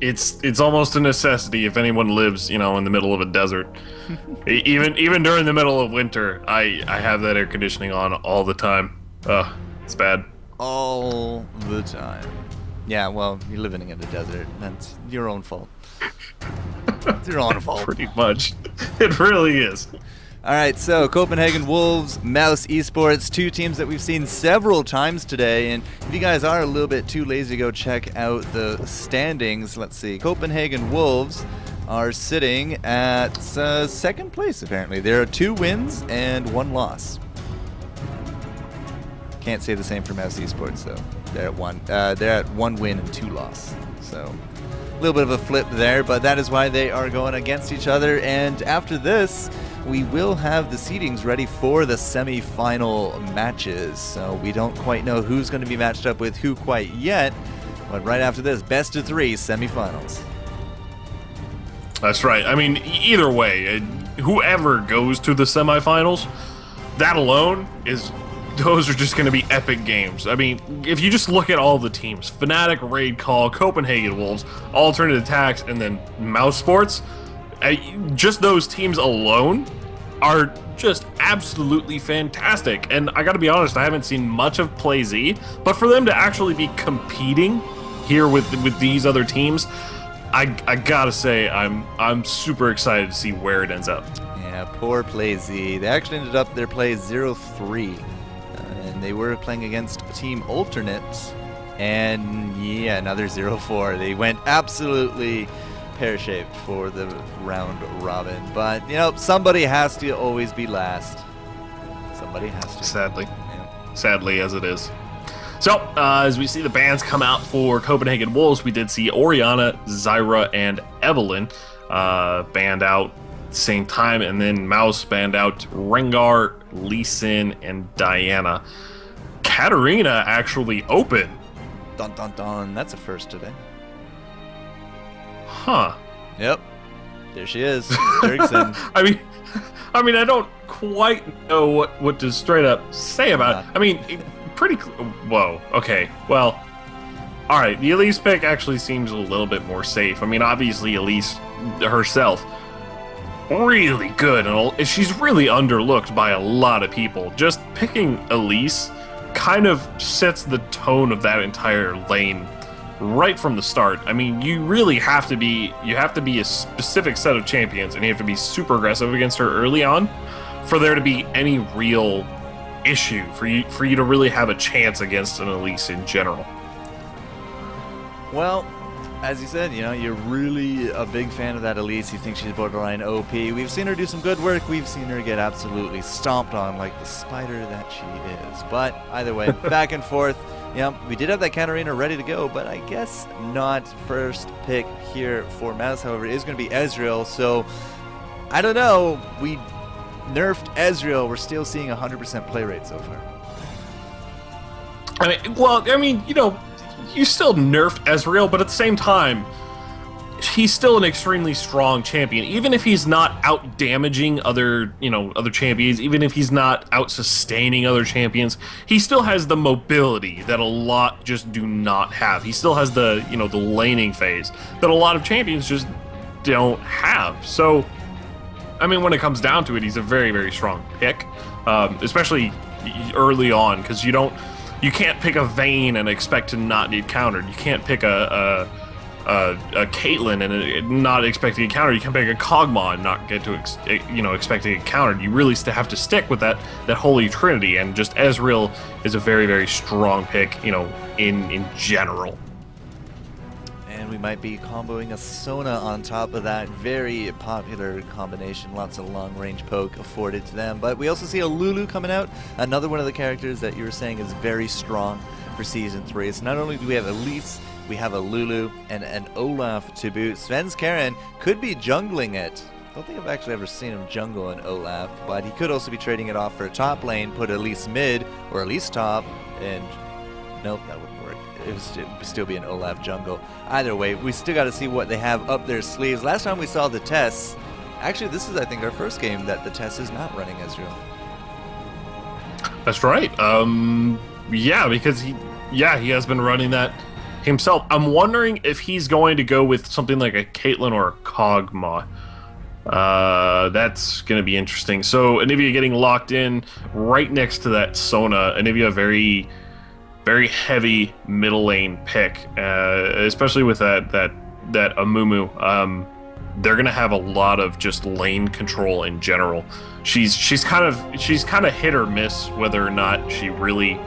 It's almost a necessity if anyone lives, in the middle of a desert. Even during the middle of winter, I have that air conditioning on all the time. Ugh, it's bad. All the time. Yeah, well, you're living in a desert. That's your own fault. It's your own fault. Pretty much. It really is. All right, so Copenhagen Wolves, Mousesports, two teams that we've seen several times today. And if you guys are a little bit too lazy to go check out the standings, let's see. Copenhagen Wolves are sitting at second place, apparently. There are 2 wins and 1 loss. Can't say the same for Mousesports, though. They're at 1 win and 2 loss. So a little bit of a flip there, but that is why they are going against each other. And after this, we will have the seedings ready for the semi-final matches. So we don't quite know who's going to be matched up with who quite yet. But right after this, best of 3 semi-finals. That's right. I mean, either way, whoever goes to the semifinals, that alone those are just going to be epic games. I mean, if you just look at all the teams, Fnatic, Raid Call, Copenhagen Wolves, Alternate Attacks, and then Mousesports, just those teams alone are just absolutely fantastic. And I gotta be honest, I haven't seen much of PlayZ, but for them to actually be competing here with these other teams, I gotta say I'm super excited to see where it ends up. Yeah, poor PlayZ. They actually ended up their play 0-3, and they were playing against Team Alternate, and yeah, another 0-4. They went absolutely pear-shaped for the round robin, but somebody has to always be last. Somebody has to. Sadly. Yeah. Sadly as it is. So, as we see the bans come out for Copenhagen Wolves, we did see Oriana, Zyra, and Evelyn banned out same time, and then Mouse banned out Rengar, Lee Sin, and Diana. Katarina actually open. Dun dun dun. That's a first today. Huh. Yep. There she is. Dirksen. I mean, I don't quite know what to straight up say about it. I mean, pretty. Whoa. Okay. Well. All right. The Elise pick actually seems a little bit more safe. I mean, obviously Elise herself, really good, and she's really underlooked by a lot of people. Just picking Elise kind of sets the tone of that entire lane right from the start. I mean, you really have to be a specific set of champions, and you have to be super aggressive against her early on for there to be any real issue for you to really have a chance against an Elise in general. Well, as you said, you're really a big fan of that Elise. You think she's borderline OP. We've seen her do some good work. We've seen her get absolutely stomped on like the spider that she is. But either way, back and forth. Yeah, we did have that Katarina ready to go, but I guess not first pick here for Mouse. However, it is going to be Ezreal, so I don't know. We nerfed Ezreal. We're still seeing 100% play rate so far. You still nerfed Ezreal, but at the same time, he's still an extremely strong champion. Even if he's not out damaging other champions, even if he's not out sustaining other champions, he still has the mobility that a lot just do not have. He still has the the laning phase that a lot of champions just don't have. So, I mean, when it comes down to it, he's a very, very strong pick, especially early on, because you can't pick a Vayne and expect to not get countered. You can't pick a Caitlyn and not expect to get countered. You can't pick a Kog'Maw and not get to expect to get countered. You really still have to stick with that holy trinity, and just Ezreal is a very, very strong pick, in general. And we might be comboing a Sona on top of that. Very popular combination. Lots of long-range poke afforded to them. But we also see a Lulu coming out. Another one of the characters that you were saying is very strong for Season 3. So not only do we have Elise, we have a Lulu and an Olaf to boot. Svenskeren could be jungling it. I don't think I've actually ever seen him jungle an Olaf, but he could also be trading it off for a top lane, put Elise mid or Elise top, and nope, that wouldn't work. It would still be an Olaf jungle. Either way, we still got to see what they have up their sleeves. Last time we saw the Tess, actually this is I think our first game that the Tess is not running Ezreal. That's right. Yeah, because he has been running that himself. I'm wondering if he's going to go with something like a Caitlyn or a Kog'Maw. That's going to be interesting. So Anivia getting locked in right next to that Sona. Anivia very, very heavy middle lane pick, especially with that Amumu. They're going to have a lot of just lane control in general. She's kind of hit or miss whether or not she really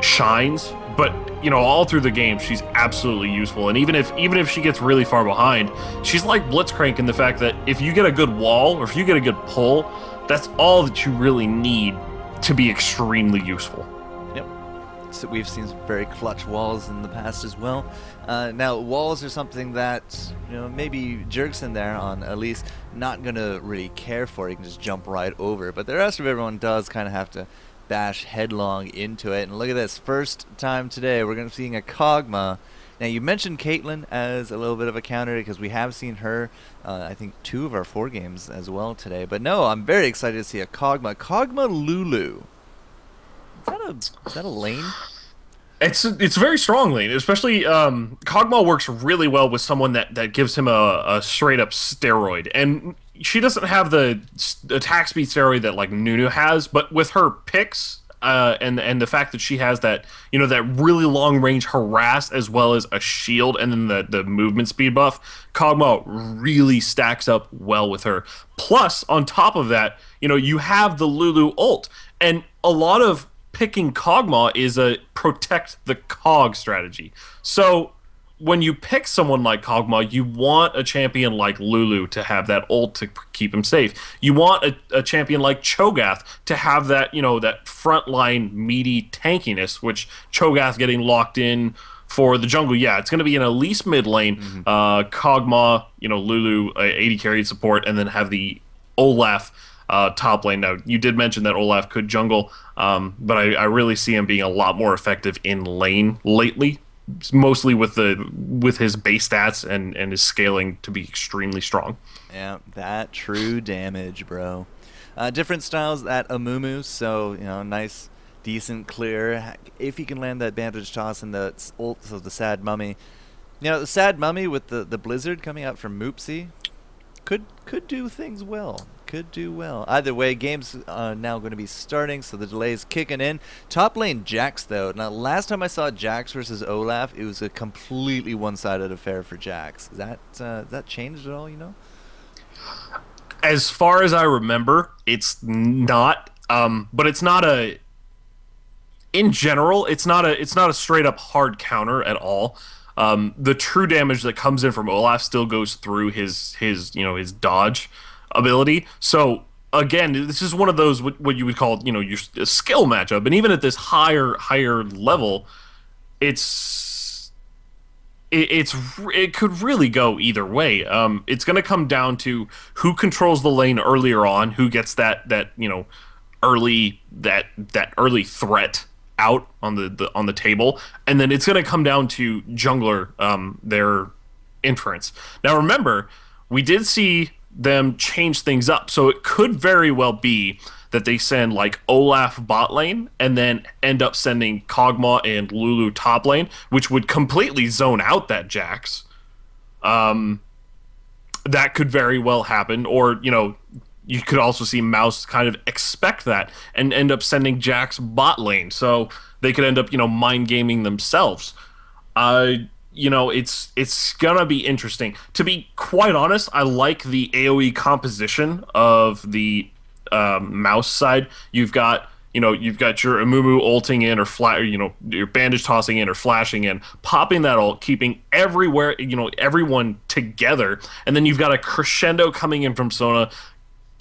shines, but all through the game she's absolutely useful. And even if she gets really far behind, she's like Blitzcrank in the fact that if you get a good wall or if you get a good pull, that's all that you really need to be extremely useful. Yep. So we've seen some very clutch walls in the past as well. Now walls are something that maybe Jerkson there on Elise not gonna really care for. He can just jump right over, but the rest of everyone does kind of have to bash headlong into it. And look at this, first time today we're going to be seeing a Kog'Maw. Now you mentioned Caitlyn as a little bit of a counter because we have seen her I think 2 of our 4 games as well today, but no, I'm very excited to see a Kog'Maw Lulu. Is that a lane? It's a very strong lane, especially Kog'Maw works really well with someone that gives him a straight up steroid, and she doesn't have the attack speed steroid that like Nunu has, but with her picks and the fact that she has that that really long range harass as well as a shield and then the movement speed buff, Kog'Maw really stacks up well with her. Plus, on top of that, you have the Lulu ult, and a lot of picking Kog'Maw is a protect the Cog strategy. So when you pick someone like Kog'Maw, you want a champion like Lulu to have that ult to keep him safe. You want a champion like Cho'Gath to have that, that frontline meaty tankiness, which Cho'Gath getting locked in for the jungle. Yeah, it's going to be in Elise mid lane, Kog'Maw, Lulu, AD carry support, and then have the Olaf top lane. Now, you did mention that Olaf could jungle, but I really see him being a lot more effective in lane lately, mostly with his base stats and his scaling to be extremely strong. Yeah, that true damage, bro. Different styles at Amumu, so nice, decent clear. If he can land that bandage toss and the ult of the Sad Mummy, the Sad Mummy with the Blizzard coming out from Moopsy could do things well. Could do well. Either way, game's now going to be starting, so the delay's kicking in. Top lane Jax, though. Now, last time I saw Jax versus Olaf, it was a completely one-sided affair for Jax. Is that changed at all, As far as I remember, it's not. But it's not a... In general, it's not a straight-up hard counter at all. The true damage that comes in from Olaf still goes through his dodge ability. So again, this is one of those what you would call your skill matchup, and even at this higher level, it could really go either way. It's going to come down to who controls the lane earlier on, who gets that early threat out on the table, and then it's going to come down to jungler their inference. Now remember, we did see them change things up, so it could very well be that they send like Olaf bot lane and then end up sending Kog'Maw and Lulu top lane, which would completely zone out that Jax. That could very well happen, or you could also see Mouse kind of expect that and end up sending Jax bot lane, so they could end up mind gaming themselves. It's gonna be interesting. To be quite honest, I like the AoE composition of the Mouse side. You've got your Amumu ulting in or your bandage tossing in or flashing in, popping that ult, keeping everyone together, and then you've got a crescendo coming in from Sona,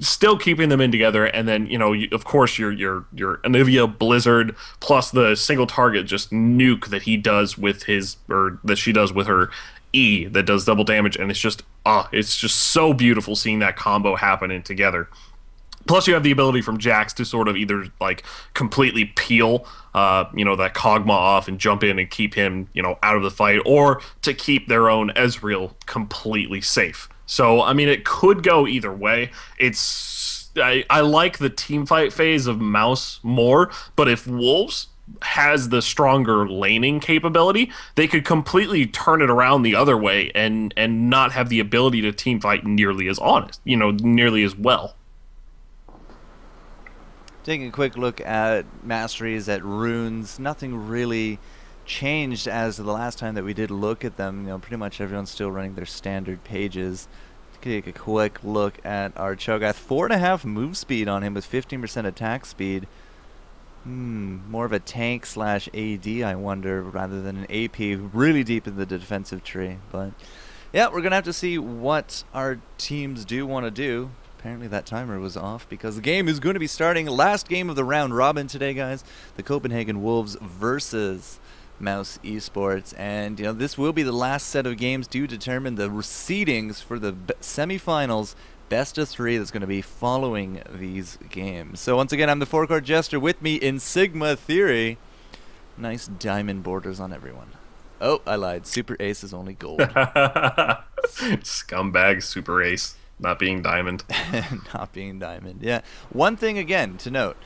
still keeping them in together, and then of course your Anivia Blizzard plus the single target just nuke that he does with that she does with her E that does double damage, and it's just so beautiful seeing that combo happening together. Plus you have the ability from Jax to sort of either like completely peel that Kog'Maw off and jump in and keep him out of the fight, or to keep their own Ezreal completely safe. So, I mean, it could go either way. I like the team fight phase of Mouse more, but if Wolves has the stronger laning capability, they could completely turn it around the other way and not have the ability to team fight nearly as honest, nearly as well. Taking a quick look at masteries, at runes, nothing really changed as the last time that we did look at them. Pretty much everyone's still running their standard pages. Take a quick look at our Cho'Gath. 4.5 move speed on him with 15% attack speed. More of a tank / AD, I wonder, rather than an AP. Really deep in the defensive tree. But yeah, we're going to have to see what our teams do want to do. Apparently that timer was off because the game is going to be starting. Last game of the round robin today, guys. The Copenhagen Wolves versus Mousesports, and this will be the last set of games to determine the seedings for the semifinals, best of 3 that's going to be following these games. So once again, I'm the forecourt jester. With me in Sigma Theory, nice diamond borders on everyone. Oh, I lied. Super Ace is only gold. Scumbag Super Ace, not being diamond. Not being diamond. Yeah. One thing again to note,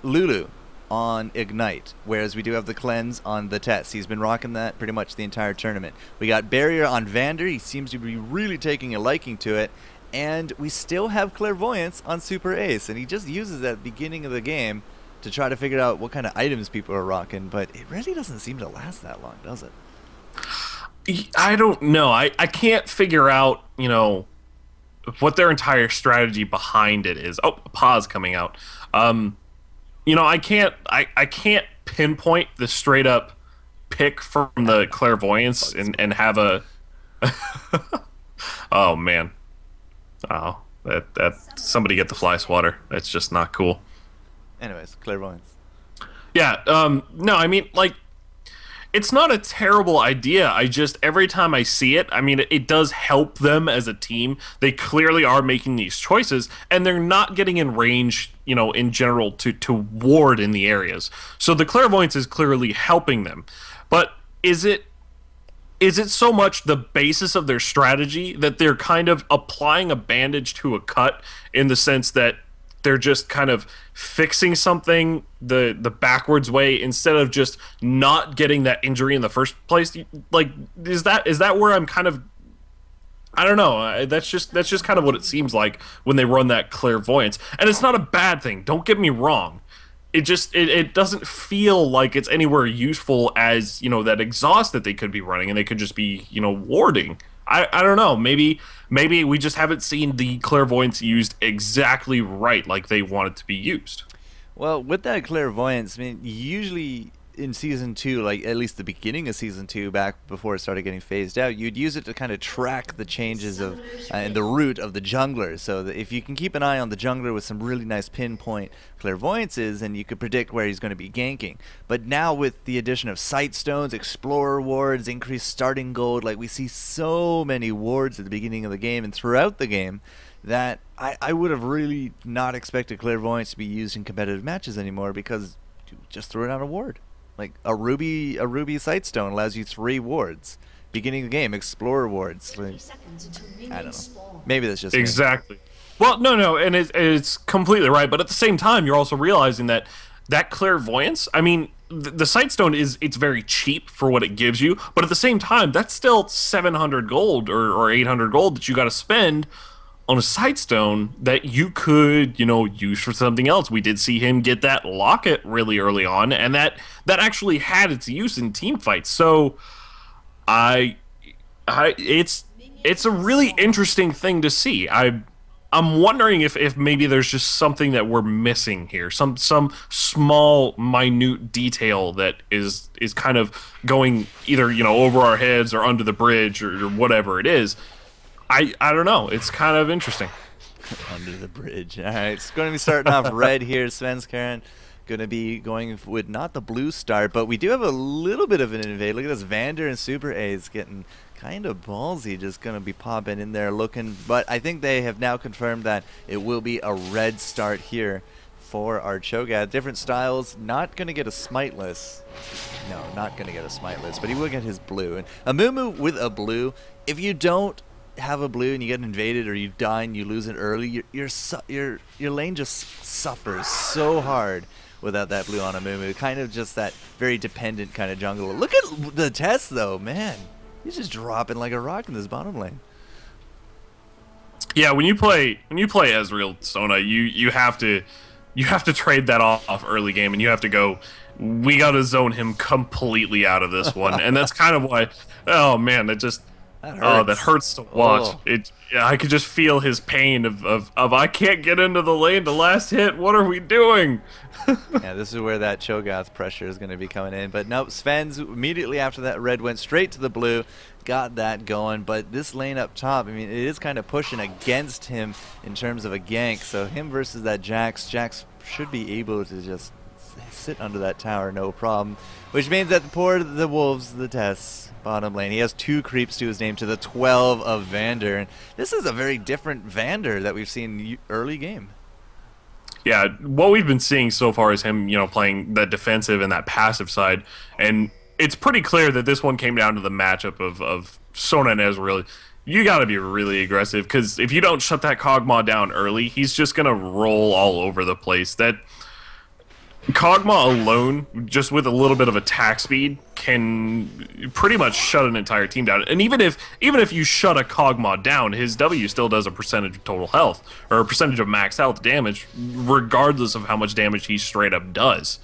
Lulu on Ignite, whereas we do have the Cleanse on the Test. He's been rocking that pretty much the entire tournament. We got Barrier on Vander. He seems to be really taking a liking to it. And we still have Clairvoyance on Super Ace, and he just uses that at the beginning of the game to try to figure out what kind of items people are rocking, but it really doesn't seem to last that long, does it? I don't know. I can't figure out, what their entire strategy behind it is. Oh, a pause coming out. I can't pinpoint the straight up pick from the Clairvoyance and have a oh man. Oh, that somebody get the fly swatter. That's just not cool. Anyways, Clairvoyance. Yeah, no, I mean, it's not a terrible idea. I just, every time I see it, it does help them as a team. They clearly are making these choices, and they're not getting in range, in general, to ward in the areas. So the Clairvoyance is clearly helping them. But is it so much the basis of their strategy that they're kind of applying a bandage to a cut, in the sense that they're just kind of fixing something the backwards way instead of just not getting that injury in the first place? Is that where I'm kind of, I don't know. That's just kind of what it seems like when they run that Clairvoyance, and it's not a bad thing. Don't get me wrong. It just it doesn't feel like it's anywhere useful as that exhaust that they could be running, and they could just be warding. I don't know. Maybe we just haven't seen the Clairvoyance used exactly right, like they want it to be used. Well, with that Clairvoyance, usually in Season 2, at least the beginning of Season 2, back before it started getting phased out, you'd use it to kind of track the changes of and the route of the jungler. So that if you can keep an eye on the jungler with some really nice pinpoint Clairvoyances, then you could predict where he's going to be ganking. But now with the addition of Sight Stones, Explorer wards, increased starting gold, we see so many wards at the beginning of the game and throughout the game, that I would have really not expected Clairvoyance to be used in competitive matches anymore, because you just throw it on a ward. A ruby Sightstone allows you 3 wards. Beginning of the game, Explorer wards. I don't know. Maybe that's just exactly. Me. Well, no, and it's completely right. But at the same time, you're also realizing that Clairvoyance, the Sightstone it's very cheap for what it gives you. But at the same time, that's still 700 gold or 800 gold that you got to spend on a Sightstone that you could, use for something else. We did see him get that locket really early on, and that actually had its use in team fights. So, it's a really interesting thing to see. I'm wondering if maybe there's just something that we're missing here, some small, minute detail that is kind of going either over our heads or under the bridge or whatever it is. I don't know. It's kind of interesting. Under the bridge. All right, it's going to be starting off red here. Svenskaren going to be going with not the blue start, but we do have a little bit of an invade. Look at this, Vander and Super A's getting kind of ballsy, just going to be popping in there looking. But I think they have now confirmed that it will be a red start here for our Cho'Gath. Different styles, not going to get a smiteless. No, not going to get a smiteless, but he will get his blue. And a Mumu with a blue, if you don't have a blue and you get invaded or you die and you lose it early, your lane just suffers so hard without that blue on Amumu. Kind of just that very dependent kind of jungler. Look at the Tess though, man. He's just dropping like a rock in this bottom lane. Yeah, when you play Ezreal Sona, you have to trade that off early game, and you have to go, we got to zone him completely out of this one. And that's kind of why, oh man, that hurts to watch. I could just feel his pain of I can't get into the lane, the last hit, what are we doing? Yeah, this is where that Cho'Gath pressure is going to be coming in. But nope, Sven's immediately after that red went straight to the blue, got that going. But this lane up top, I mean, it is kind of pushing against him in terms of a gank. So him versus that Jax should be able to just sit under that tower, no problem. Which means that the Wolves, the Tess, bottom lane, he has 2 creeps to his name to the 12 of Vander. And this is a very different Vander that we've seen early game. Yeah, what we've been seeing so far is him, playing that defensive and that passive side, and it's pretty clear that this one came down to the matchup of Sona and Ezreal. You got to be really aggressive, because if you don't shut that Kog'Maw down early, he's just going to roll all over the place. That Kog'Maw alone, just with a little bit of attack speed, can pretty much shut an entire team down. And even if you shut a Kog'Maw down, his W still does a percentage of total health, or a percentage of max health damage, regardless of how much damage he straight up does.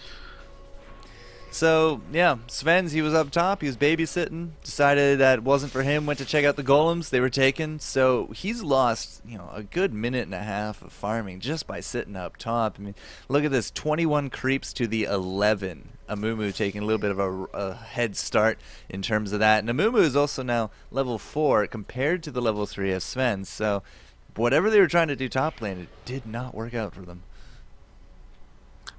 So, yeah, Sven's, he was up top, he was babysitting, decided that it wasn't for him, went to check out the golems, they were taken. So he's lost, a good minute and a half of farming just by sitting up top. I mean, look at this, 21 creeps to the 11. Amumu taking a little bit of a head start in terms of that. And Amumu is also now level 4 compared to the level 3 of Sven. So whatever they were trying to do top lane, it did not work out for them.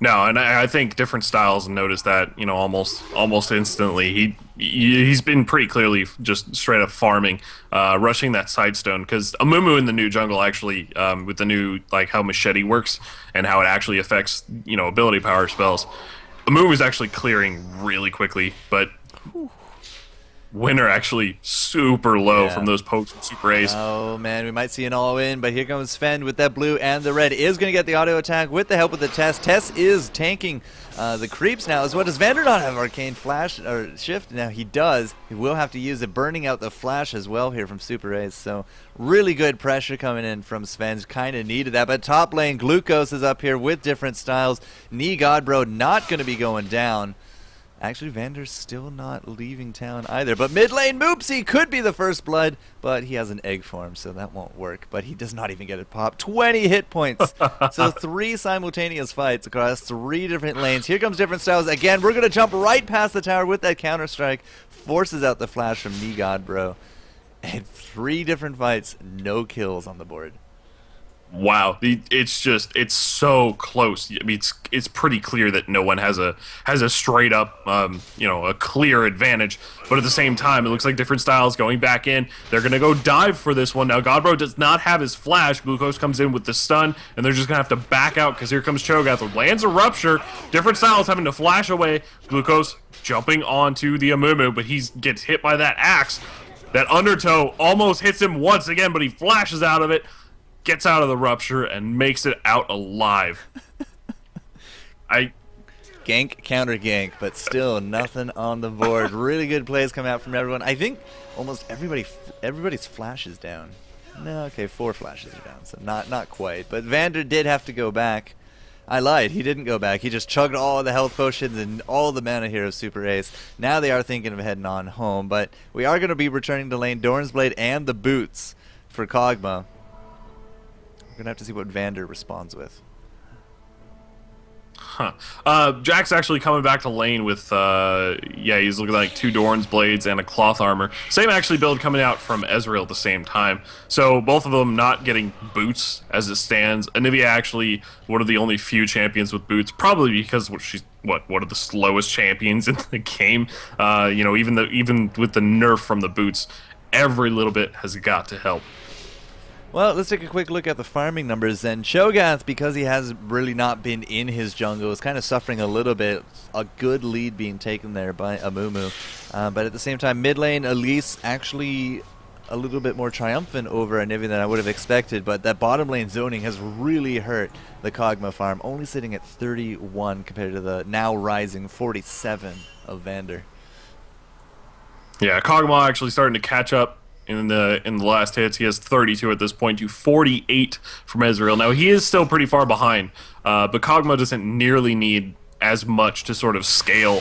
No, and I think different styles noticed that, almost instantly. He's been pretty clearly just straight up farming, rushing that side stone, because Amumu in the new jungle actually, with the new, how Machete works and how it actually affects, ability power spells, Amumu is actually clearing really quickly, but Winter actually super low from those pokes from Super Ace. Oh man, we might see an all-in, but here comes Sven with that blue and the red. Is going to get the auto attack with the help of the Tess. Tess is tanking the creeps now. As well, does Vander not have Arcane Flash or Shift? Now he does. He will have to use it, burning out the Flash as well here from Super Ace. So really good pressure coming in from Sven's. Kind of needed that. But top lane, Glucose is up here with different styles. Knee Godbro not going to be going down. Actually, Vander's still not leaving town either. But mid lane, Moopsy could be the first blood, but he has an egg form, so that won't work. But he does not even get it popped. 20 hit points. So 3 simultaneous fights across 3 different lanes. Here comes different styles. Again, we're going to jump right past the tower with that counter strike. Forces out the flash from Knee Godbro. And 3 different fights, no kills on the board. Wow, it's so close. I mean, it's pretty clear that no one has a straight up a clear advantage. But at the same time, it looks like different styles going back in. They're gonna go dive for this one now. Godbro does not have his flash. Glucose comes in with the stun, and they're just gonna have to back out because here comes Cho'Gath. Lands a rupture. Different styles having to flash away. Glucose jumping onto the Amumu, but he gets hit by that axe. That undertow almost hits him once again, but he flashes out of it. Gets out of the rupture and makes it out alive. Gank, counter gank, but still nothing on the board. Really good plays come out from everyone. I think almost everybody's flash is down. No, okay, 4 flashes are down, so not quite. But Vander did have to go back. I lied, he didn't go back. He just chugged all the health potions and all the mana here of Super Ace. Now they are thinking of heading on home, but we are going to be returning to lane Doran's Blade and the boots for Kog'Maw. We're gonna have to see what Vander responds with. Jack's actually coming back to lane with, he's looking like 2 Doran's Blades and a Cloth Armor. Same actually build coming out from Ezreal at the same time. So both of them not getting boots as it stands. Anivia actually one of the only few champions with boots, probably because she's one of the slowest champions in the game. Even with the nerf from the boots, every little bit has got to help. Well, let's take a quick look at the farming numbers then. Cho'Gath, because he has really not been in his jungle, is kind of suffering a little bit. A good lead being taken there by Amumu. But at the same time, mid lane, Elise actually a little bit more triumphant over Anivia than I would have expected, but that bottom lane zoning has really hurt the Kog'Maw farm, only sitting at 31 compared to the now rising 47 of Vander. Yeah, Kog'Maw actually starting to catch up in the last hits. He has 32 at this point to 48 from Ezreal. Now, he is still pretty far behind, but Kog'Maw doesn't nearly need as much to sort of scale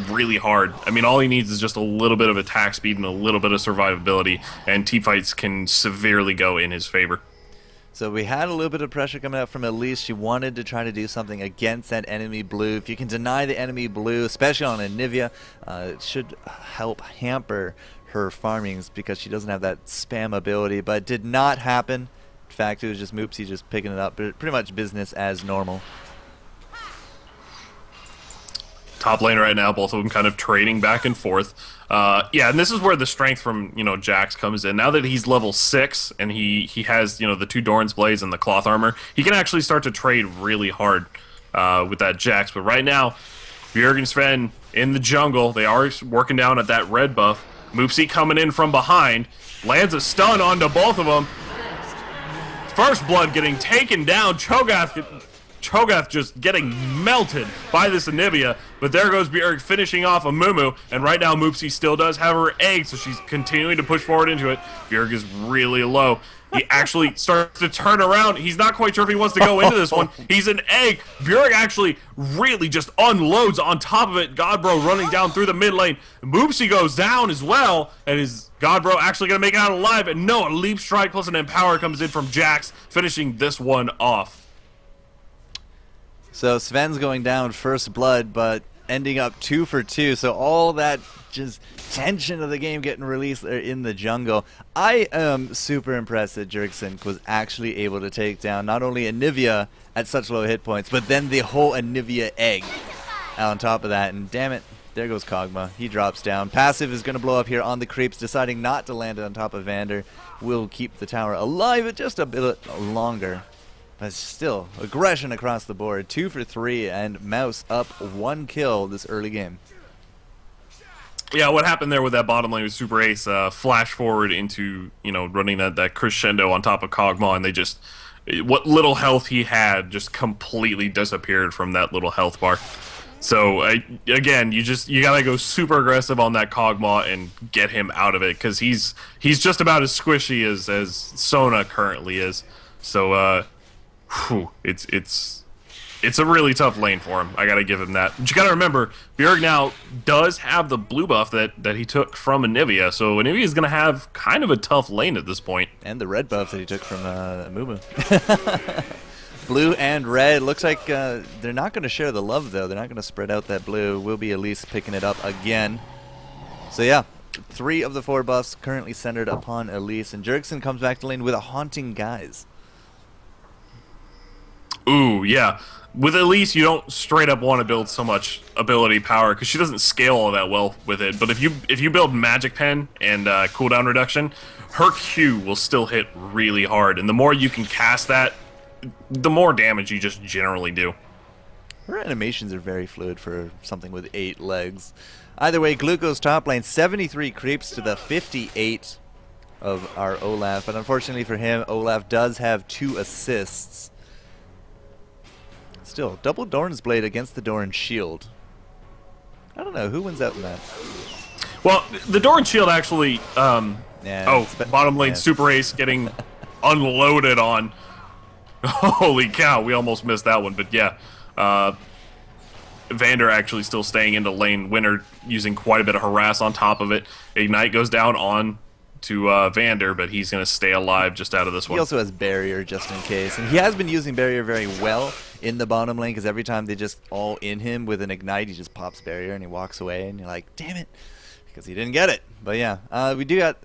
really hard. I mean, all he needs is just a little bit of attack speed and a little bit of survivability, and teamfights can severely go in his favor. So we had a little bit of pressure coming out from Elise. She wanted to try to do something against that enemy blue. If you can deny the enemy blue, especially on Anivia, it should help hamper her farmings because she doesn't have that spam ability, but it did not happen. In fact, it was just Moopsy just picking it up, but pretty much business as normal. Top lane right now, both of them kind of trading back and forth. Yeah, and this is where the strength from, Jax comes in. Now that he's level 6 and he has, the 2 Doran's Blades and the cloth armor, he can actually start to trade really hard with that Jax. But right now, Bjerg and Sven in the jungle, they are working down at that red buff. Moopsy coming in from behind, lands a stun onto both of them. First Blood getting taken down, Cho'Gath just getting melted by this Anivia, but there goes Bjerg finishing off a Mumu, and right now Moopsy still does have her egg, so she's continuing to push forward into it. Bjerg is really low. He actually starts to turn around. He's not quite sure if he wants to go into this one. He's an egg. Bjerg actually really just unloads on top of it. Godbro running down through the mid lane. Moopsy goes down as well, and is Godbro actually going to make it out alive? And no, a Leap Strike plus an Empower comes in from Jax, finishing this one off. So Sven's going down first blood, but ending up 2 for 2. So all that just tension of the game getting released there in the jungle. I am super impressed that Jerkson was actually able to take down not only Anivia at such low hit points, but then the whole Anivia egg on top of that. And damn it, there goes Kog'Maw. He drops down. Passive is going to blow up here on the creeps, deciding not to land it on top of Vander. Will keep the tower alive just a bit longer. But still, aggression across the board. 2 for 3, and Mouse up 1 kill this early game. Yeah, what happened there with that bottom lane with Super Ace, flash forward into, running that crescendo on top of Kog'Maw, and they just, what little health he had just completely disappeared from that little health bar. So, again, you gotta go super aggressive on that Kog'Maw and get him out of it, because he's just about as squishy as Sona currently is. So, it's a really tough lane for him. I gotta give him that. But you gotta remember, Bjerg now does have the blue buff that he took from Anivia, so Anivia is gonna have kind of a tough lane at this point. And the red buff that he took from Mumu. Blue and red. Looks like they're not gonna share the love though. They're not gonna spread out that blue. Will be Elise picking it up again. So yeah, 3 of the 4 buffs currently centered upon Elise, and Jerkson comes back to lane with a Haunting Guise. Ooh, yeah. With Elise, you don't straight up want to build so much ability power because she doesn't scale all that well with it. But if you build Magic Pen and cooldown reduction, her Q will still hit really hard. And the more you can cast that, the more damage you just generally do. Her animations are very fluid for something with 8 legs. Either way, Gluco's top lane, 73 creeps to the 58 of our Olaf. But unfortunately for him, Olaf does have 2 assists. Still, double Doran's Blade against the Doran Shield. I don't know, who wins out in that? Well, the Doran Shield actually, bottom lane Super Ace getting unloaded on. Holy cow, we almost missed that one, but yeah. Vander actually still staying into lane. Winner using quite a bit of harass on top of it. Ignite goes down on to Vander, but he's going to stay alive just out of this one. He also has Barrier just in case, and he has been using Barrier very well in the bottom lane because every time they just all in him with an Ignite, he just pops Barrier and he walks away, and you're like, damn it, because he didn't get it. But yeah, we do got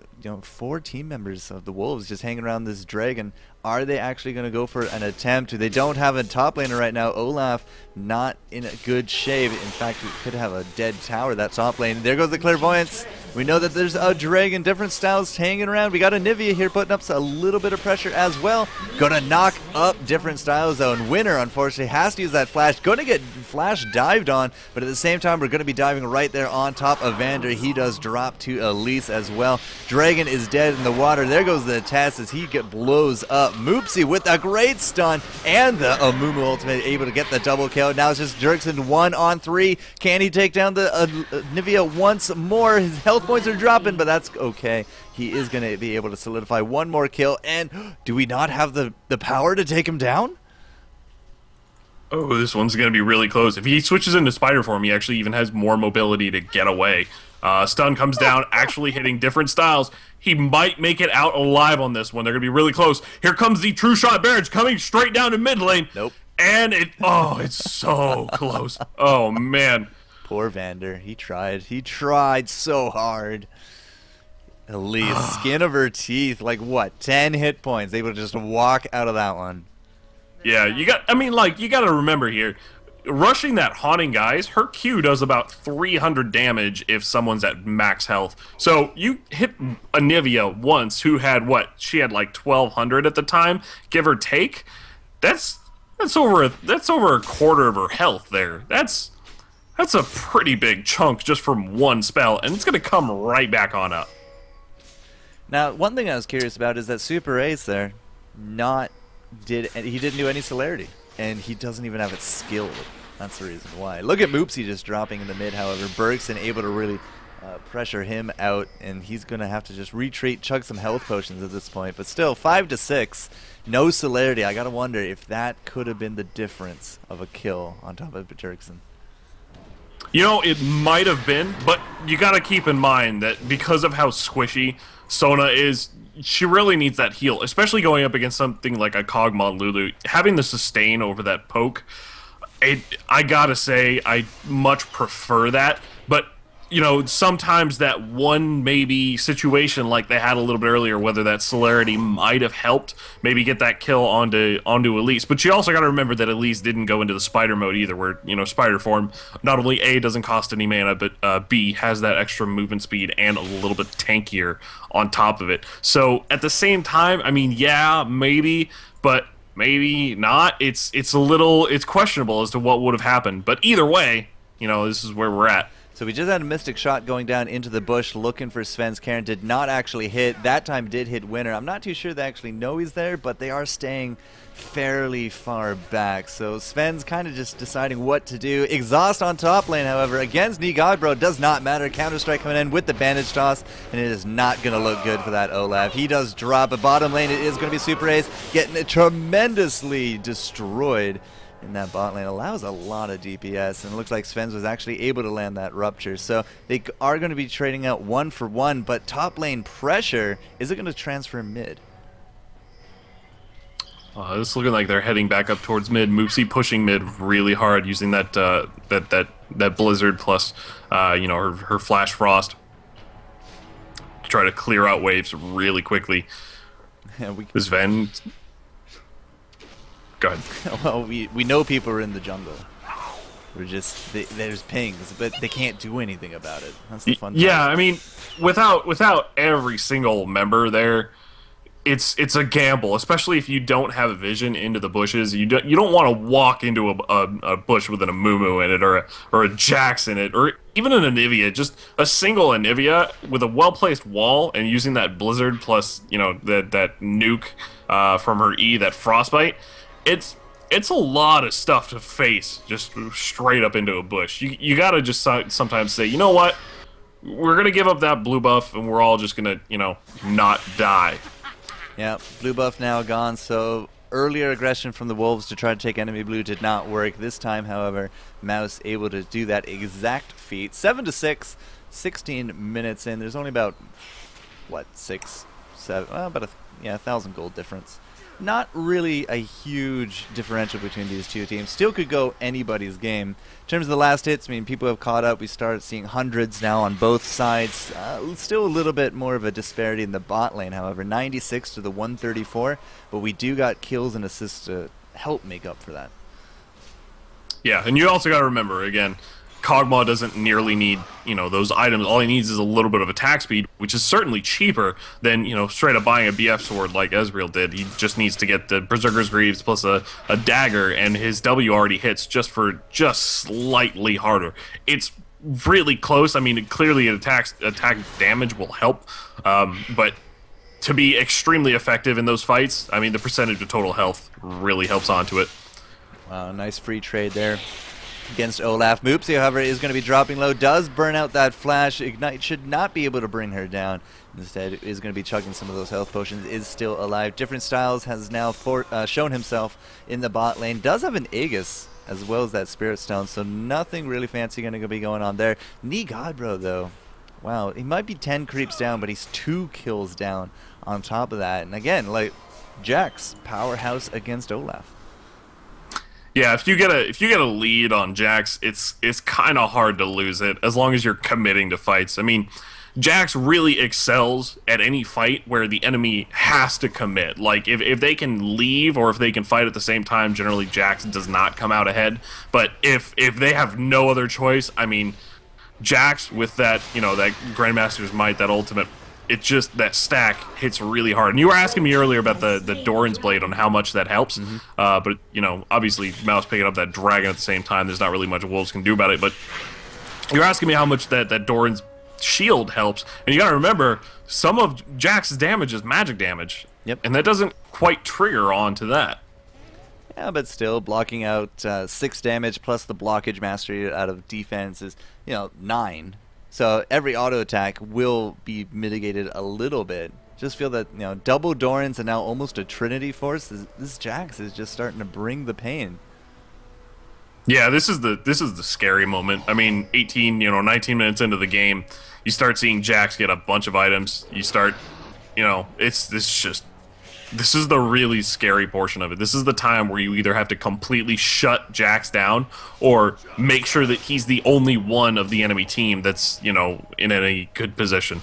4 team members of the Wolves just hanging around this dragon. Are they actually going to go for an attempt? They don't have a top laner right now. Olaf not in a good shape. In fact, we could have a dead tower, that top lane. There goes the Clairvoyance. We know that there's a dragon, different styles hanging around. We got Anivia here putting up a little bit of pressure as well. Gonna knock up different styles though. And Winner, unfortunately, has to use that flash. Gonna get flash dived on, but at the same time, we're going to be diving right there on top of Vander. He does drop to Elise as well. Dragon is dead in the water. There goes the test as he blows up. Moopsie with a great stun and the Amumu ultimate, able to get the double kill. Now it's just Jerkson 1-on-3. Can he take down the Nivea once more? His health points are dropping, but that's okay. He is going to be able to solidify one more kill. And do we not have the power to take him down? Oh, this one's going to be really close. If he switches into spider form, he actually even has more mobility to get away. Stun comes down, actually hitting different styles. He might make it out alive on this one. They're going to be really close. Here comes the true shot barrage coming straight down to mid lane. Nope. And it's so close. Oh, man. Poor Vander. He tried. He tried so hard. Elise, skin of her teeth, like what, 10 hit points, able to just walk out of that one. Yeah, you got to remember here, rushing that Haunting Guys, her Q does about 300 damage if someone's at max health. So you hit Anivia once, who had what? She had like 1200 at the time, give or take. That's over a quarter of her health there. That's a pretty big chunk just from one spell, and it's going to come right back on up. Now, one thing I was curious about is that Super Ace there he didn't do any celerity, and he doesn't even have it skilled. That's the reason why. Look at Moopsie just dropping in the mid, however. Bergson able to really pressure him out, and he's going to have to just retreat, chug some health potions at this point. But still, 5-6, no celerity. I got to wonder if that could have been the difference of a kill on top of Bergson. You know, it might have been, but you got to keep in mind that because of how squishy Sona is, she really needs that heal, especially going up against something like a Kog'Maw Lulu. Having the sustain over that poke, I gotta say, I much prefer that. But, you know, sometimes that one maybe situation like they had a little bit earlier, whether that celerity might have helped maybe get that kill onto Elise. But you also got to remember that Elise didn't go into the spider mode either, where, you know, spider form not only A, doesn't cost any mana, but B, has that extra movement speed and a little bit tankier on top of it. So at the same time, I mean, yeah, maybe, but maybe not. It's questionable as to what would have happened. But either way, you know, this is where we're at. So we just had a Mystic Shot going down into the bush looking for Sven's Karen. Did not actually hit. That time did hit Winner. I'm not too sure they actually know he's there, but they are staying fairly far back. So Sven's kind of just deciding what to do. Exhaust on top lane, however, against Nigodbro does not matter. Counter-Strike coming in with the bandage toss, and it is not going to look good for that Olaf. He does drop a bottom lane. It is going to be Super Ace getting tremendously destroyed. In that bot lane, allows a lot of DPS, and it looks like Sven's was actually able to land that Rupture. So they are going to be trading out 1-for-1, but top lane pressure, is it going to transfer mid? It's looking like they're heading back up towards mid. Moopsie pushing mid really hard, using that that Blizzard plus you know, her Flash Frost to try to clear out waves really quickly. Yeah, Sven. Go ahead. Well, we know people are in the jungle. We're just there's pings, but they can't do anything about it. That's the fun part. Yeah, I mean, without every single member there, it's a gamble, especially if you don't have a vision into the bushes. You don't want to walk into a bush with an Amumu in it, or a Jax in it, or even an Anivia. Just a single Anivia with a well placed wall and using that Blizzard plus, you know, that nuke from her E, that Frostbite. It's a lot of stuff to face just straight up into a bush. You gotta just sometimes say, you know what, we're gonna give up that blue buff and we're all just gonna, you know, not die. Yeah, blue buff now gone. So earlier aggression from the Wolves to try to take enemy blue did not work. This time, however, Mouse able to do that exact feat. 7-6, 16 minutes in. There's only about what, 6, 7, about 1,000 gold difference. Not really a huge differential between these two teams. Still could go anybody's game. In terms of the last hits, I mean, people have caught up. We started seeing hundreds now on both sides. Still a little bit more of a disparity in the bot lane, however. 96 to the 134, but we do got kills and assists to help make up for that. Yeah, and you also got to remember, again, Kog'Maw doesn't nearly need, those items. All he needs is a little bit of attack speed, which is certainly cheaper than, straight up buying a BF sword like Ezreal did. He just needs to get the Berserker's Greaves plus a dagger, and his W already hits just slightly harder. It's really close. I mean, clearly attack damage will help, but to be extremely effective in those fights, I mean, the percentage of total health really helps onto it. Wow, nice free trade there against Olaf. Moopsie, however, is going to be dropping low, does burn out that flash. Ignite should not be able to bring her down. Instead, is going to be chugging some of those health potions, is still alive. Different Styles has now shown himself in the bot lane. Does have an Aegis as well as that Spirit Stone, so nothing really fancy going to be going on there. Knee Godbro, though. Wow, he might be 10 creeps down, but he's 2 kills down on top of that. And again, like, Jax, powerhouse against Olaf. Yeah, if you get a lead on Jax, it's kind of hard to lose it as long as you're committing to fights. I mean, Jax really excels at any fight where the enemy has to commit. Like, if they can leave or if they can fight at the same time, generally Jax does not come out ahead. But if they have no other choice, I mean, Jax with that, that Grandmaster's Might, that ultimate, it just, that stack hits really hard. And you were asking me earlier about the Doran's Blade on how much that helps. But, obviously Mouse picking up that dragon at the same time, there's not really much Wolves can do about it. But you're asking me how much that Doran's shield helps. And you gotta remember, some of Jax's damage is magic damage. Yep. And that doesn't quite trigger onto that. Yeah, but still, blocking out 6 damage plus the blockage mastery out of defense is, 9. So every auto attack will be mitigated a little bit. Just feel that, double Dorans and now almost a Trinity Force. This Jax is just starting to bring the pain. Yeah, this is the scary moment. I mean, 19 minutes into the game, you start seeing Jax get a bunch of items. You start, this is the really scary portion of it. This is the time where you either have to completely shut Jax down or make sure that he's the only one of the enemy team that's, in any good position.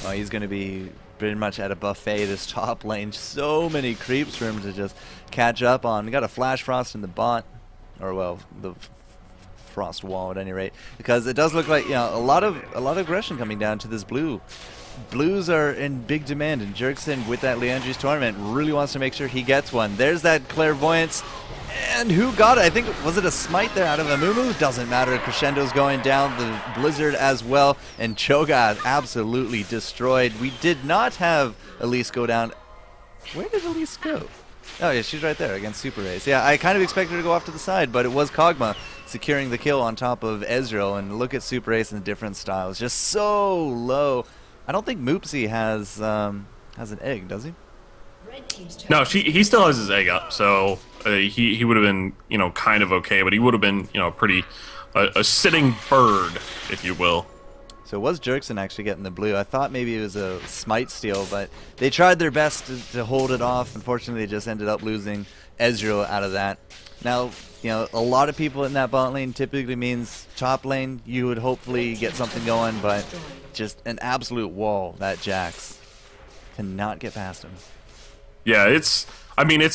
Well, he's going to be pretty much at a buffet this top lane. So many creeps for him to just catch up on. We got a Flash Frost in the bot, or well, the Frost Wall at any rate, because it does look like a lot of aggression coming down to this blue. Blues are in big demand, and Jerkson with that Leandri's tournament really wants to make sure he gets one. There's that Clairvoyance, and who got it? I think, was it a smite there out of Amumu? Doesn't matter. Crescendo's going down, the Blizzard as well, and Cho'Gath absolutely destroyed. We did not have Elise go down. Where did Elise go? Oh yeah, she's right there against Super Ace. Yeah, I kind of expected her to go off to the side, but it was Kog'Maw securing the kill on top of Ezreal, and look at Super Ace and the different styles. Just so low. I don't think Moopsie has an egg, does he? No, he still has his egg up, so he would have been, kind of okay, but he would have been, pretty a sitting bird, if you will. So it was Jerkson actually getting the blue. I thought maybe it was a smite steal, but they tried their best to hold it off. Unfortunately, they just ended up losing Ezreal out of that. Now, a lot of people in that bot lane typically means top lane, you would hopefully get something going, but just an absolute wall, that Jax. Cannot get past him. Yeah, it's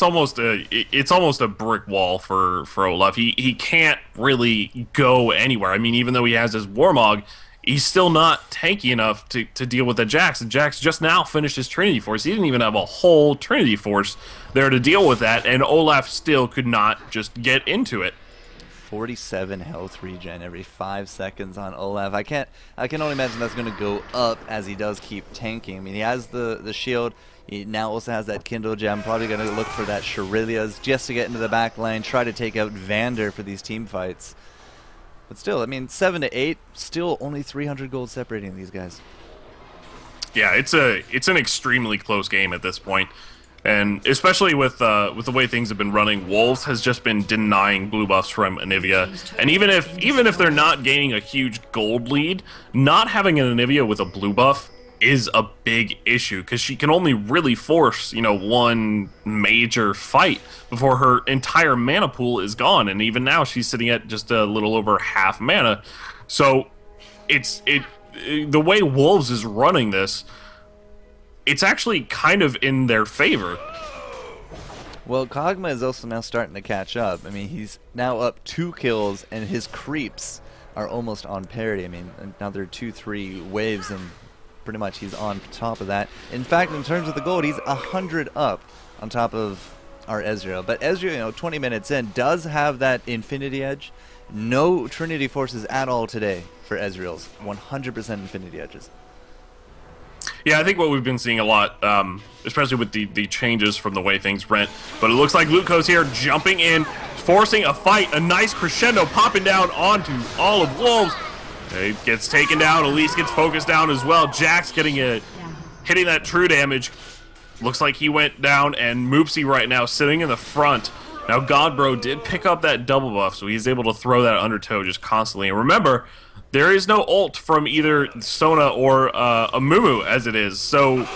almost a brick wall for Olaf. He can't really go anywhere. I mean, even though he has his Warmog, he's still not tanky enough to deal with the Jax. And Jax just now finished his Trinity Force. He didn't even have a whole Trinity Force there to deal with that, and Olaf still could not just get into it. 47 health regen every 5 seconds on Olaf. I can only imagine that's going to go up as he does keep tanking. I mean, he has the shield. He now also has that Kindle Gem. Probably going to look for that Shurilias just to get into the back lane, try to take out Vander for these team fights. But still, I mean, 7 to 8, still only 300 gold separating these guys. Yeah, it's an extremely close game at this point. And especially with the way things have been running, Wolves has just been denying blue buffs from Anivia. And even if they're not gaining a huge gold lead, not having an Anivia with a blue buff is a big issue, because she can only really force, one major fight before her entire mana pool is gone. And even now she's sitting at just a little over half mana. So the way Wolves is running this, it's actually kind of in their favor. Well, Kog'Maw is also now starting to catch up. I mean, he's now up 2 kills, and his creeps are almost on parity. I mean, now they're 2-3 waves, and pretty much he's on top of that. In fact, in terms of the gold, he's 100 up on top of our Ezreal. But Ezreal, you know, 20 minutes in, does have that Infinity Edge. No Trinity Forces at all today for Ezreal's. 100% Infinity Edges. Yeah, I think what we've been seeing a lot, especially with the changes from the way things went, but it looks like Luco's here jumping in, forcing a fight, a nice crescendo popping down onto all of Wolves. It gets taken down, Elise gets focused down as well. Jax getting hitting that true damage. Looks like he went down, and Moopsy right now sitting in the front. Now Godbro did pick up that double buff, so he's able to throw that undertow just constantly. And remember, there is no ult from either Sona or Amumu as it is, so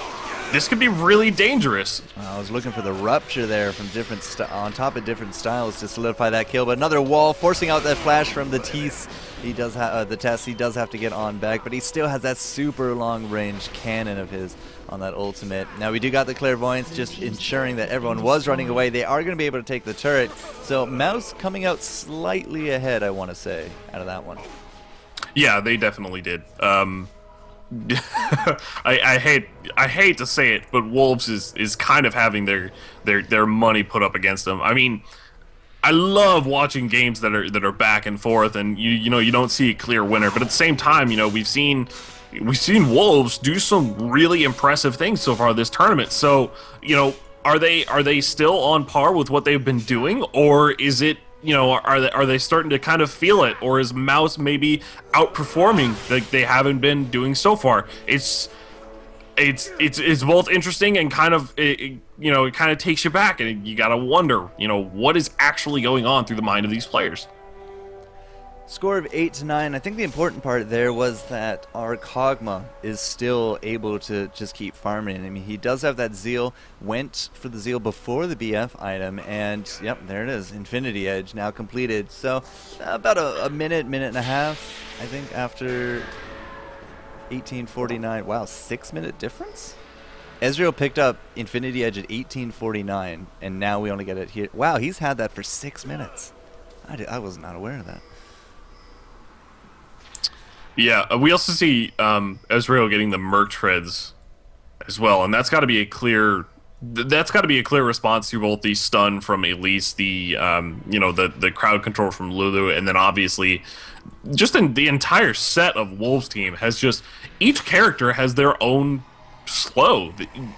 this could be really dangerous. I was looking for the rupture there from on top of different styles to solidify that kill, but another wall forcing out that flash from the Tease. He does have the test. He does have to get on back, but he still has that super long range cannon of his on that ultimate. Now we do got the clairvoyance, just ensuring that everyone was running away. They are going to be able to take the turret. So Mouse coming out slightly ahead, I want to say, out of that one. Yeah, they definitely did. I hate to say it, but Wolves is kind of having their money put up against them. I mean, I love watching games that are back and forth, and you know you don't see a clear winner. But at the same time, you know we've seen Wolves do some really impressive things so far this tournament. So you know, are they still on par with what they've been doing, or is it, you know, are they starting to kind of feel it, or is Mouse maybe outperforming like they haven't been doing so far? It's both interesting and kind of you know, it kind of takes you back, and you gotta wonder, you know, what is actually going on through the mind of these players. Score of 8-9. I think the important part there was that our Kog'Maw is still able to just keep farming. I mean, he does have that Zeal, went for the Zeal before the BF item, and yep, there it is, Infinity Edge now completed. So about a minute and a half, I think, after 1849. Wow, 6-minute difference? Ezreal picked up Infinity Edge at 1849, and now we only get it here. Wow, he's had that for 6 minutes. I was not aware of that. Yeah, we also see Ezreal getting the Merc Treads as well, and that's got to be a clear response to both the stun from Elise, the you know, the crowd control from Lulu, and then obviously just in the entire set of Wolves team has just, each character has their own slow.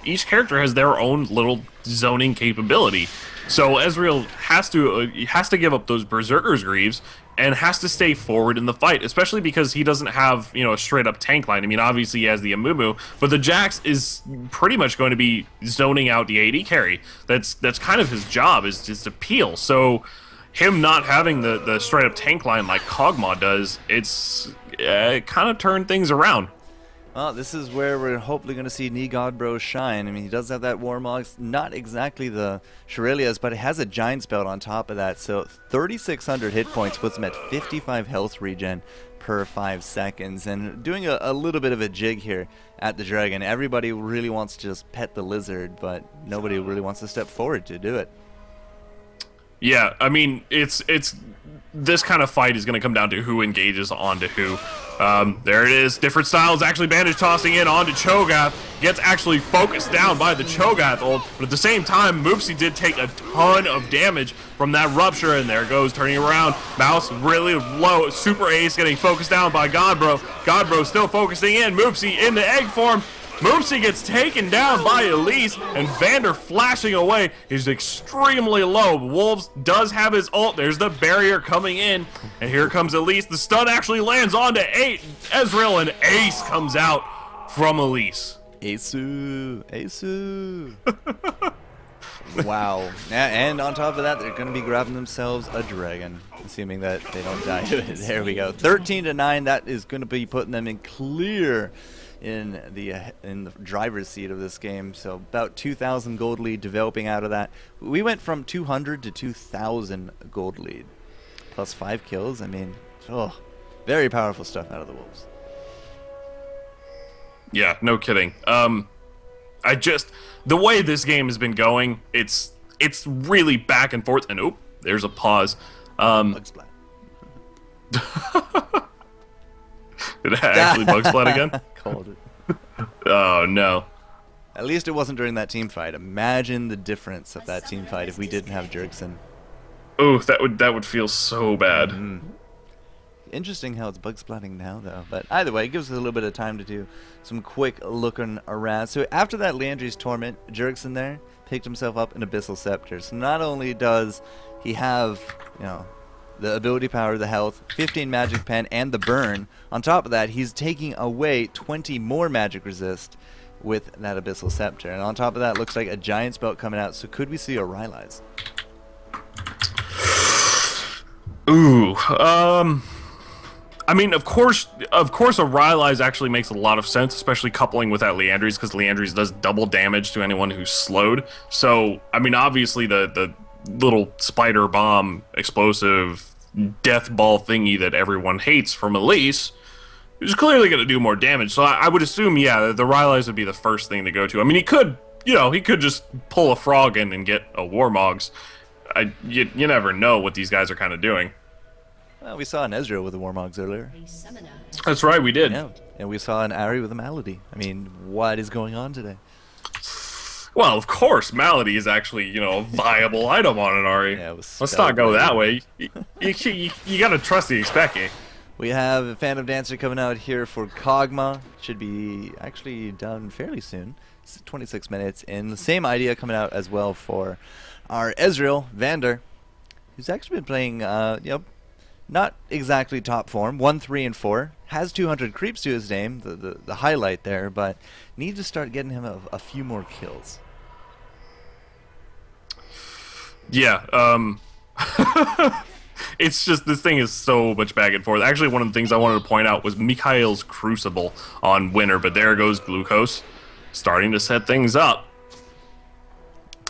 Each character has their own little zoning capability. So Ezreal has to give up those Berserker's Greaves and has to stay forward in the fight, especially because he doesn't have, you know, a straight up tank line. I mean, obviously he has the Amumu, but the Jax is pretty much going to be zoning out the AD carry. That's kind of his job, is just to peel. So him not having the straight up tank line like Kog'Maw does, it's kind of turned things around. Well, this is where we're hopefully going to see Godbro shine. I mean, he does have that Warmog, not exactly the Shurelya's, but it has a Giant's Belt on top of that. So 3,600 hit points puts him at 55 health regen per 5 seconds. And doing a little bit of a jig here at the Dragon. Everybody really wants to just pet the lizard, but nobody really wants to step forward to do it. Yeah, I mean, it's this kind of fight is going to come down to who engages onto who. There it is. Different styles. Actually, Bandage tossing in onto Cho'Gath. Gets actually focused down by the Cho'Gath ult. But at the same time, Moopsy did take a ton of damage from that rupture. And there goes, turning around. Mouse really low. Super Ace getting focused down by Godbro. Godbro still focusing in. Moopsy in the egg form. Moopsy gets taken down by Elise, and Vander flashing away is extremely low. Wolves does have his ult. There's the barrier coming in, and here comes Elise. The stun actually lands onto 8. Ezreal, and Ace comes out from Elise. Asu. Wow. And on top of that, they're going to be grabbing themselves a dragon, assuming that they don't die to it. There we go. 13-9. That is going to be putting them in clear in the driver's seat of this game. So about 2,000 gold lead developing out of that. We went from 200 to 2,000 gold lead, plus 5 kills. I mean, oh, very powerful stuff out of the Wolves. Yeah, no kidding. The way this game has been going, it's really back and forth. And there's a pause. Did it actually bug splat again? Called it. Oh, no. At least it wasn't during that team fight. Imagine the difference of that team fight if we didn't have Jerkson. Oh, that would feel so bad. Interesting how it's bug splatting now, though. But either way, it gives us a little bit of time to do some quick looking around. So after that Leandri's Torment, Jerkson there picked himself up an Abyssal Scepter. So not only does he have, you know, the ability power, the health, 15 magic pen, and the burn, on top of that, he's taking away 20 more magic resist with that Abyssal Scepter. And on top of that, looks like a Giant's Belt coming out. So could we see a Rylai's? Ooh, I mean, of course, a Rylai's actually makes a lot of sense, especially coupling with that Leandri's, because Leandri's does double damage to anyone who's slowed. So, I mean, obviously the little spider bomb explosive death ball thingy that everyone hates from Elise is clearly going to do more damage. So I would assume, yeah, the Rylai's would be the first thing to go to. I mean, he could just pull a frog in and get a Warmogs. You never know what these guys are kind of doing. Well, we saw an Ezreal with the Warmogs earlier. That's right, we did. Yeah, and we saw an Ahri with a Malady. I mean, what is going on today? Well, of course, Malady is actually, you know, a viable item on an Ahri. Yeah, it was Let's not go that way. You gotta trust the Expecting. We have a Phantom Dancer coming out here for Kog'Maw. Should be actually done fairly soon. It's 26 minutes. And the same idea coming out as well for our Ezreal, Vander, who's actually been playing, not exactly top form, 1, 3, and 4. Has 200 creeps to his name, the highlight there, but need to start getting him a few more kills. Yeah, it's just, this thing is so much back and forth. Actually, one of the things I wanted to point out was Mikhail's Crucible on Winner, but there goes Glucose, starting to set things up.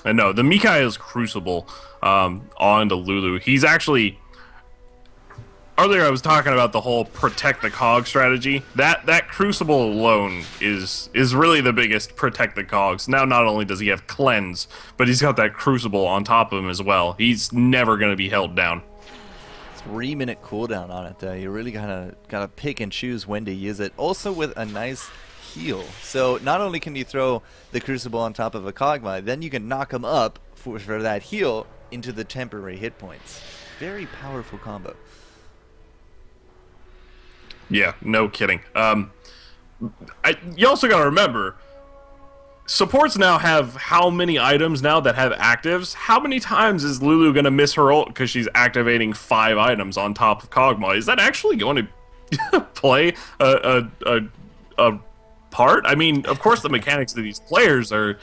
And no, the Mikhail's Crucible on to Lulu, he's actually... Earlier I was talking about the whole protect the cog strategy. That Crucible alone is really the biggest protect the cogs. Now not only does he have cleanse, but he's got that Crucible on top of him as well. He's never going to be held down. 3-minute cooldown on it though. You really gotta pick and choose when to use it. Also with a nice heal. So not only can you throw the Crucible on top of a Kog'Maw, then you can knock him up for that heal into the temporary hit points. Very powerful combo. Yeah, no kidding. You also gotta remember, supports now have how many items now that have actives? How many times is Lulu gonna miss her ult because she's activating 5 items on top of Kog'Maw? Is that actually going to play a part? I mean, of course the mechanics of these players are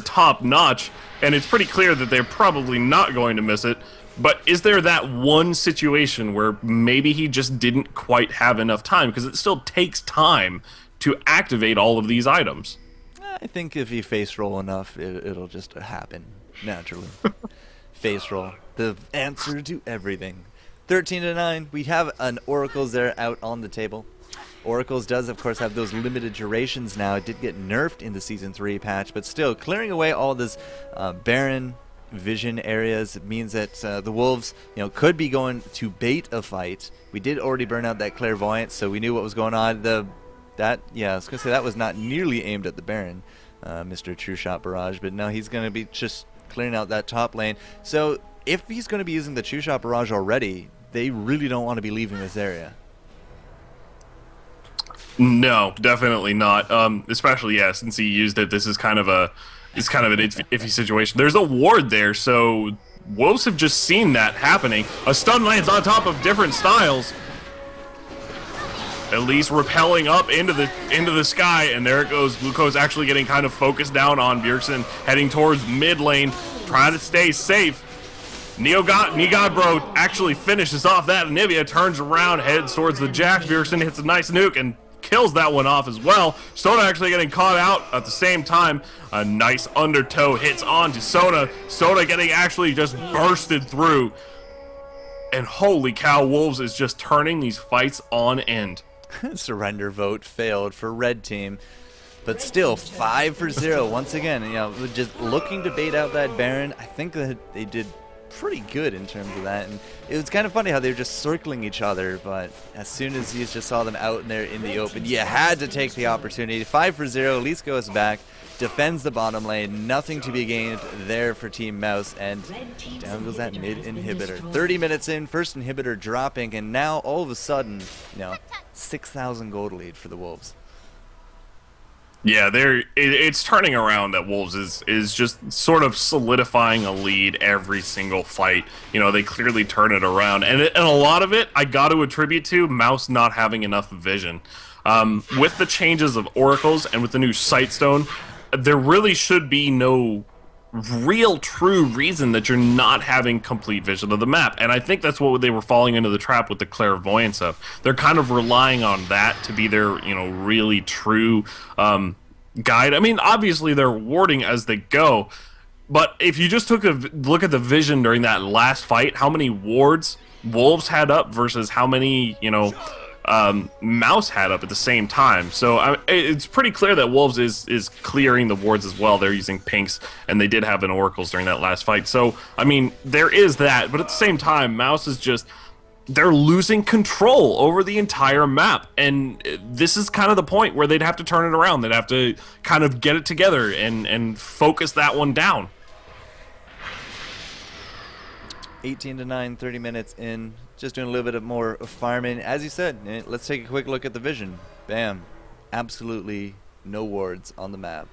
top notch, and it's pretty clear that they're probably not going to miss it. But is there that one situation where maybe he just didn't quite have enough time? Because it still takes time to activate all of these items. I think if you face roll enough, it'll just happen naturally. Face roll, the answer to everything. 13-9, we have an Oracles there out on the table. Oracles does, of course, have those limited durations now. It did get nerfed in the Season 3 patch, but still, clearing away all this barren vision areas means that the Wolves, could be going to bait a fight. We did already burn out that Clairvoyance, so we knew what was going on. I was gonna say that was not nearly aimed at the Baron, Mr. True Shot Barrage, but no, he's gonna be just clearing out that top lane. So if he's gonna be using the True Shot Barrage already, they really don't want to be leaving this area. No, definitely not. Especially since he used it. This is kind of an iffy situation. There's a ward there, so Wolves have just seen that happening. A stun lands on top of different styles. At least repelling up into the sky, and there it goes. Glucose actually getting kind of focused down on Bjergsen, heading towards mid lane, trying to stay safe. Nigodbro actually finishes off that. Anivia turns around, heads towards the Jax. Bjergsen hits a nice nuke and kills that one off as well. Sona actually getting caught out at the same time. A nice undertow hits on to Sona. Sona getting actually just bursted through. And holy cow, Wolves is just turning these fights on end. Surrender vote failed for red team, but still 5-0 once again. Just looking to bait out that Baron. I think that they did pretty good in terms of that. And it was kind of funny how they were just circling each other, but as soon as you just saw them out there in the open, you had to take the opportunity. 5 for 0, Elise goes back, defends the bottom lane, nothing to be gained there for Team Mouse, and down goes that mid inhibitor. 30 minutes in, first inhibitor dropping, and now all of a sudden, 6,000 gold lead for the Wolves. Yeah, it's turning around that Wolves is just sort of solidifying a lead every single fight. They clearly turn it around. And a lot of it, I got to attribute to Mouse not having enough vision. With the changes of Oracles and with the new Sightstone, there really should be no real true reason that you're not having complete vision of the map. And I think that's what they were falling into the trap with the clairvoyance of. They're kind of relying on that to be their, really true guide. I mean, obviously they're warding as they go, but if you just took a look at the vision during that last fight, how many wards Wolves had up versus how many, Mouse had up at the same time. So it's pretty clear that Wolves is clearing the wards as well. They're using pinks, and they did have an Oracles during that last fight. So, I mean, there is that, but at the same time, Mouse is just... they're losing control over the entire map, and this is kind of the point where they'd have to turn it around. They'd have to kind of get it together and focus that one down. 18-9, 30 minutes in, just doing a little bit of more farming. As you said, let's take a quick look at the vision. Bam. Absolutely no wards on the map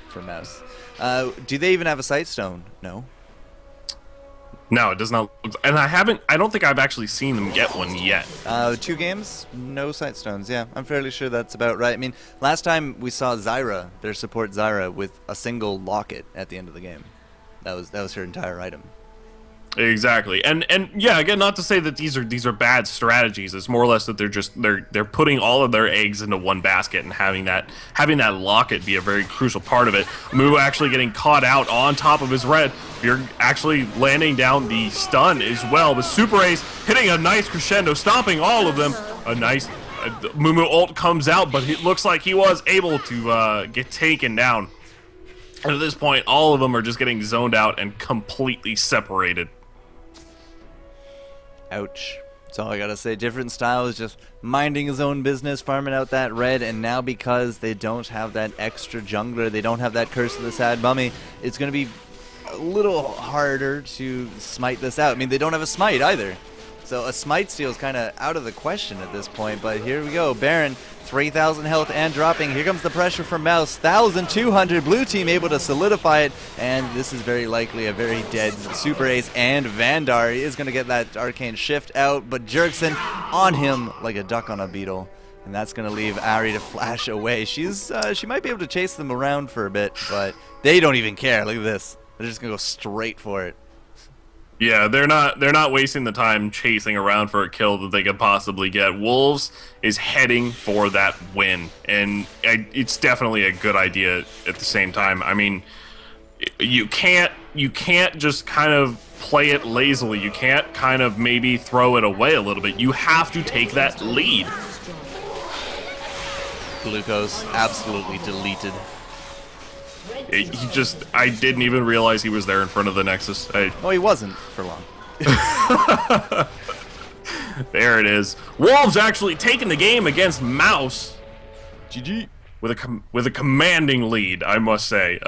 for Mouse. Do they even have a Sightstone? No. No, it does not. And I don't think I've actually seen them get one yet. 2 games, no Sightstones. Yeah, I'm fairly sure that's about right. I mean, last time we saw Zyra, their support Zyra, with a single locket at the end of the game. That was her entire item. Exactly, and yeah, again, not to say that these are bad strategies. It's more or less that they're putting all of their eggs into one basket and having that locket be a very crucial part of it. Moo actually getting caught out on top of his red. You're actually landing down the stun as well. The Super Ace hitting a nice crescendo, stopping all of them. A nice Moo ult comes out, but it looks like he was able to get taken down. And at this point, all of them are just getting zoned out and completely separated. Ouch. That's all I gotta say. Different styles, just minding his own business, farming out that red, and now because they don't have that extra jungler, they don't have that Curse of the Sad Mummy, it's gonna be a little harder to smite this out. I mean, they don't have a smite either. So a smite steal is kind of out of the question at this point, but here we go. Baron, 3,000 health and dropping. Here comes the pressure from Mouse. 1,200. Blue team able to solidify it, and this is very likely a very dead Super Ace, and Vandar is going to get that Arcane Shift out, but Jerkson on him like a duck on a beetle, and that's going to leave Ari to flash away. She might be able to chase them around for a bit, but they don't even care. Look at this. They're just going to go straight for it. Yeah, they're not wasting the time chasing around for a kill that they could possibly get. Wolves is heading for that win, and it's definitely a good idea at the same time. I mean, you can't just kind of play it lazily. You can't kind of maybe throw it away a little bit. You have to take that lead. Glucose absolutely deleted. I didn't even realize he was there in front of the Nexus. Oh, he wasn't for long. There it is. Wolves actually taking the game against Mouse. GG. With a commanding lead, I must say.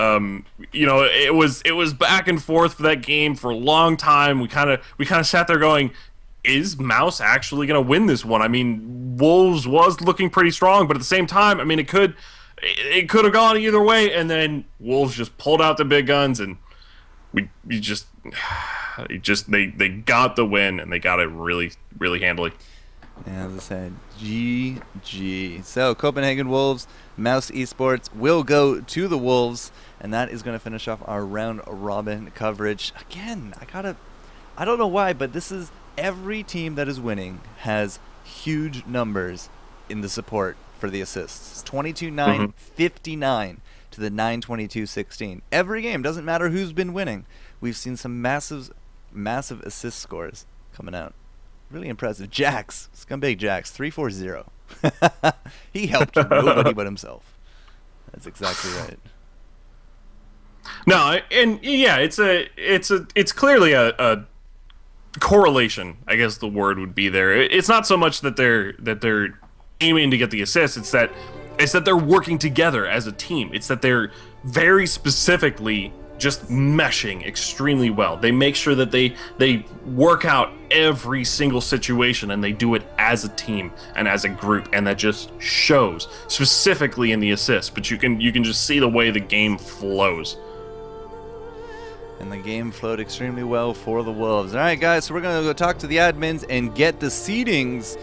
It was back and forth for that game for a long time. We kind of sat there going, is Mouse actually going to win this one? I mean, Wolves was looking pretty strong, but at the same time, I mean, it could have gone either way, and then Wolves just pulled out the big guns, and they got the win, and they got it really, really handily. Yeah, as I said, GG. So Copenhagen Wolves, Mouse Esports will go to the Wolves, and that is going to finish off our round robin coverage. Again, I don't know why, but this is every team that is winning has huge numbers in the support for the assists. 22-9, 59 to the 9-22-16. Every game, doesn't matter who's been winning. We've seen some massive assist scores coming out. Really impressive. Jax, Scumbag Jax, 340. He helped nobody but himself. That's exactly right. No, and yeah, it's clearly a correlation, I guess the word would be there. It's not so much that they're aiming to get the assist, it's that they're working together as a team. It's that they're very specifically just meshing extremely well. They make sure that they work out every single situation, and they do it as a team and as a group, and that just shows specifically in the assists. But you can just see the way the game flows. And the game flowed extremely well for the Wolves. All right, guys, so we're going to go talk to the admins and get the seedings